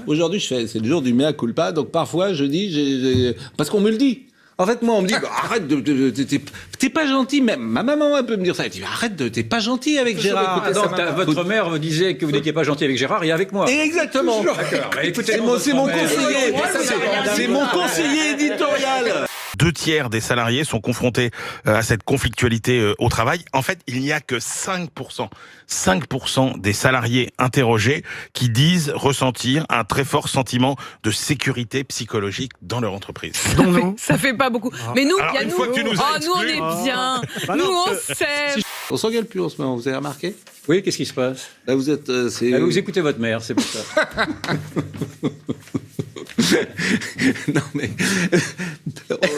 Aujourd'hui, c'est le jour du mea culpa, donc parfois je dis, parce qu'on me le dit. En fait, moi, on me dit, arrête t'es pas gentil. Même ma maman, elle peut me dire ça. Elle dit, arrête, t'es pas gentil avec Gérard. Donc, votre mère vous disait que vous n'étiez pas gentil avec Gérard et avec moi. Exactement. D'accord. Bah, écoutez, c'est mon conseiller. C'est mon conseiller éditorial. 2/3 des salariés sont confrontés à cette conflictualité au travail. En fait, il n'y a que 5% des salariés interrogés qui disent ressentir un très fort sentiment de sécurité psychologique dans leur entreprise. Ça fait pas beaucoup. Mais nous, Alors, il y a une nous. fois que tu nous as Nous on est bien. Nous on s'aime. On s'engueule plus en ce moment, vous avez remarqué? Oui, qu'est-ce qui se passe? Là, vous êtes... Vous écoutez votre mère, c'est pour ça. Non mais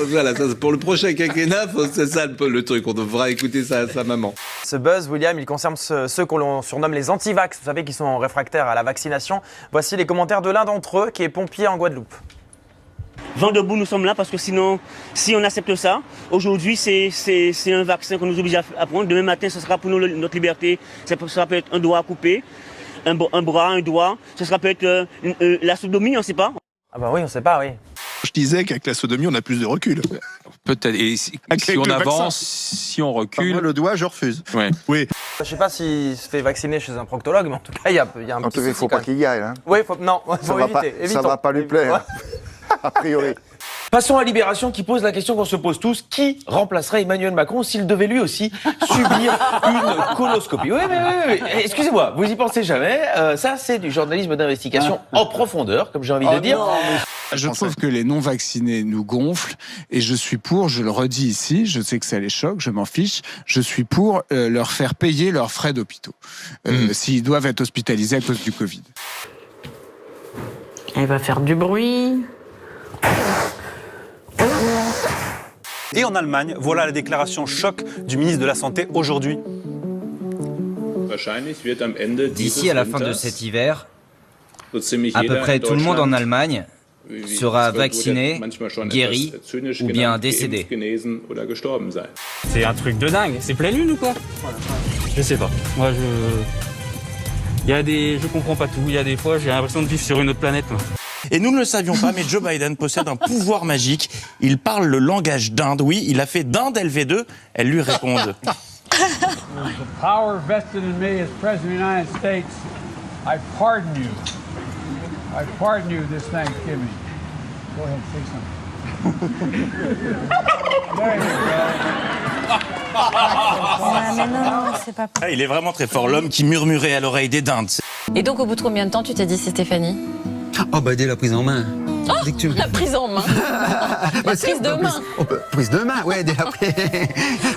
voilà, ça, pour le prochain quinquennat, c'est ça le truc. On devra écouter sa maman. Ce buzz, William, il concerne ceux qu'on surnomme les anti-vax, vous savez, qui sont réfractaires à la vaccination. Voici les commentaires de l'un d'entre eux, qui est pompier en Guadeloupe. Vent debout, nous sommes là parce que sinon, si on accepte ça, aujourd'hui c'est un vaccin qu'on nous oblige à prendre. Demain matin, ce sera pour nous notre liberté. Ça peut être un doigt à couper, un bras, un doigt. Ce sera peut-être la sodomie, on ne sait pas. Ah bah oui, on sait pas, oui. Je disais qu'avec la sodomie, on a plus de recul. Peut-être. Et si on avance, si on recule... Moi, le doigt, je refuse. Ouais. Oui. Je sais pas s'il se fait vacciner chez un proctologue, mais en tout cas, il y a un petit souci. Il faut pas qu'il y aille. Hein. Oui, faut éviter. Ça va pas lui plaire, a priori. Passons à Libération qui pose la question qu'on se pose tous. Qui remplacerait Emmanuel Macron s'il devait lui aussi subir une coloscopie? Oui. Excusez-moi, vous y pensez jamais. Ça, c'est du journalisme d'investigation en profondeur, comme j'ai envie de dire. Je trouve que les non-vaccinés nous gonflent et je suis pour, je le redis ici, je sais que ça les choque, je m'en fiche, je suis pour leur faire payer leurs frais d'hôpitaux s'ils doivent être hospitalisés à cause du Covid. Elle va faire du bruit. Et en Allemagne, voilà la déclaration choc du ministre de la Santé aujourd'hui. D'ici à la fin de cet hiver, à peu près tout le monde en Allemagne sera vacciné, guéri ou bien décédé. C'est un truc de dingue. C'est pleine lune ou quoi? Je sais pas. Moi, je comprends pas tout. Il y a des fois, j'ai l'impression de vivre sur une autre planète. Moi. Et nous ne le savions pas, mais Joe Biden possède un pouvoir magique. Il parle le langage d'Inde. Oui, il a fait d'Inde LV2. Elles lui répondent. The power vested in me as President of the United States, I pardon you. I pardon you this Thanksgiving. Go ahead, say something. There you go. Non, c'est pas... Il est vraiment très fort, l'homme qui murmurait à l'oreille des dindes. Et donc, au bout de combien de temps tu t'es dit, c'est Stéphanie? Oh bah dès la prise en main. Oh, la prise en main. La prise de main. Prise de main, ouais, dès la prise.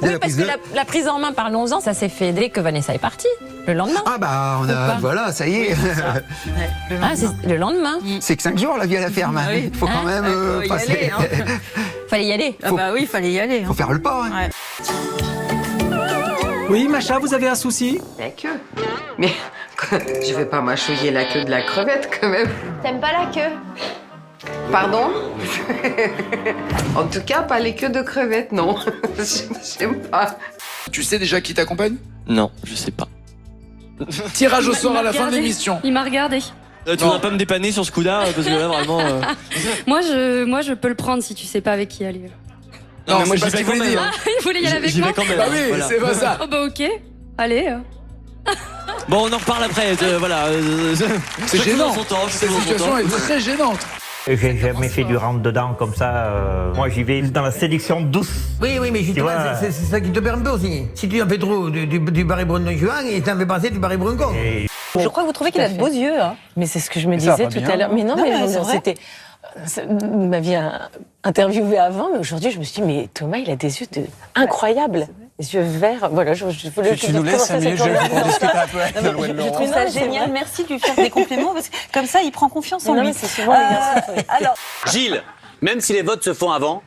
Oui, parce que la prise en main, parlons-en, ça s'est fait dès que Vanessa est partie, le lendemain. Ah bah voilà, ça y est. C'est le lendemain. C'est que 5 jours la vie à la ferme. Il faut quand même passer. Fallait y aller. Ah bah oui, fallait y aller. Faut faire le pas. Hein. Oui, Macha, vous avez un souci? La queue. Mais je vais pas mâchouiller la queue de la crevette quand même. T'aimes pas la queue? Pardon? En tout cas, pas les queues de crevettes, non. J'aime pas. Tu sais déjà qui t'accompagne? Non, je sais pas. Tirage au sort à la fin de l'émission. Il m'a regardé. Tu voudrais pas me dépanner sur ce coup-là? Parce que là, vraiment... Moi, je peux le prendre si tu sais pas avec qui aller. Non, mais moi, j'y vais quand même. Il voulait y aller avec moi. J'y vais quand même. Bah oui, voilà. C'est pas ça. Oh bah ok, allez. Bon, on en reparle après, voilà. C'est gênant. Cette situation est très gênante. J'ai jamais fait du rentre-dedans comme ça. Moi, j'y vais dans la séduction douce. Oui, mais justement, c'est ça qui te permet aussi. Si tu en fais trop du Barry Brun de juin, et t'en fais passer du Barry Brun con. Je crois que vous trouvez qu'il a de beaux yeux. Hein. Mais c'est ce que je me disais tout à l'heure. Mais non, c'était... Vous m'aviez interviewé avant, mais aujourd'hui, je me suis dit, mais Thomas, il a des yeux incroyables. Les yeux verts. Voilà, je voulais... Tu nous laisses 5 minutes, on discute un peu avec Nolwenn Laurent. Je trouve ça génial. Merci de lui faire des compliments, parce que comme ça, il prend confiance en lui. C'est souvent les garçons. Alors... Gilles, même si les votes se font avant,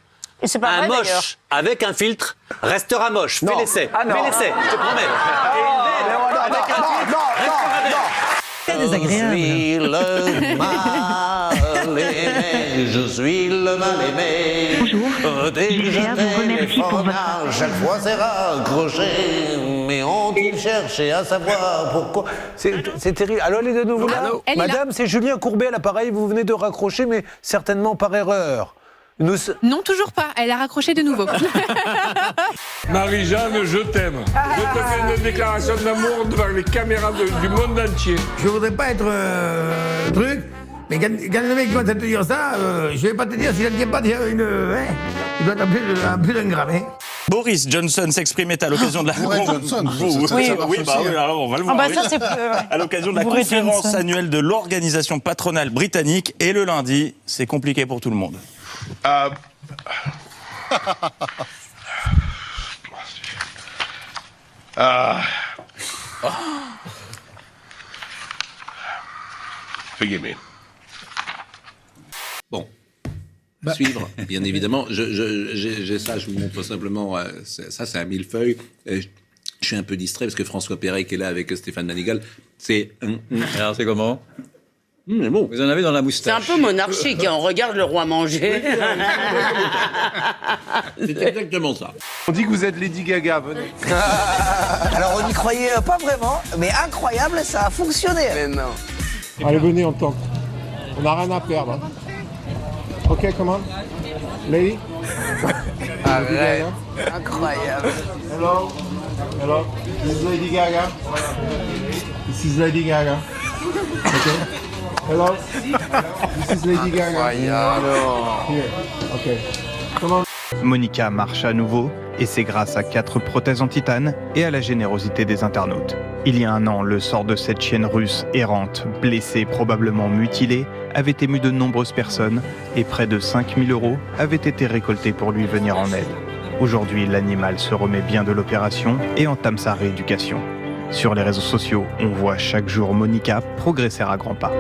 un moche avec un filtre restera moche. Fais l'essai. Fais l'essai, je te promets. Avec un filtre restera belle. C'est désagréable. mal aimé, je suis le mal aimé. Bonjour, Livia vous remercie pour votre... Chaque fois c'est raccroché, mais ont-ils cherché à savoir pourquoi? C'est terrible. Allô, elle est de nouveau là? Madame, c'est Julien Courbet à l'appareil, vous venez de raccrocher, mais certainement par erreur. Non, toujours pas. Elle a raccroché de nouveau. Marie-Jeanne, je t'aime. Je te fais une déclaration d'amour devant les caméras du monde entier. Je voudrais pas être truc, mais quand le mec commence à te dire ça, je vais pas te dire s'il ne tient pas déjà une... il doit être un plus d'un gramme. Hein. Boris Johnson s'exprimait à l'occasion de la... alors on va le voir. À l'occasion de la conférence annuelle de l'organisation patronale britannique. Et le lundi, c'est compliqué pour tout le monde. Forgive me. Bon. Suivre, bien évidemment. J'ai ça, je vous montre simplement. Ça, c'est un millefeuille. Je suis un peu distrait parce que François Perret, qui est là avec Stéphane Manigal, c'est... Alors, c'est comment? Mais bon. Vous en avez dans la moustache. C'est un peu monarchique, on regarde le roi manger. C'est exactement ça. On dit que vous êtes Lady Gaga, venez. Alors on n'y croyait pas vraiment, mais incroyable, ça a fonctionné. Mais non. Allez, venez, on tente. On n'a rien à perdre. Ok, come on. Lady. Arrête. Incroyable. Hello. Hello. This is Lady Gaga. This is Lady Gaga. Okay. Hello. This is Lady Gaga. Incroyable. Here. Okay. Come on. Monica marche à nouveau, et c'est grâce à 4 prothèses en titane et à la générosité des internautes. Il y a un an, le sort de cette chienne russe errante, blessée, probablement mutilée, avait ému de nombreuses personnes, et près de 5 000 € avaient été récoltés pour lui venir en aide. Aujourd'hui, l'animal se remet bien de l'opération et entame sa rééducation. Sur les réseaux sociaux, on voit chaque jour Monica progresser à grands pas.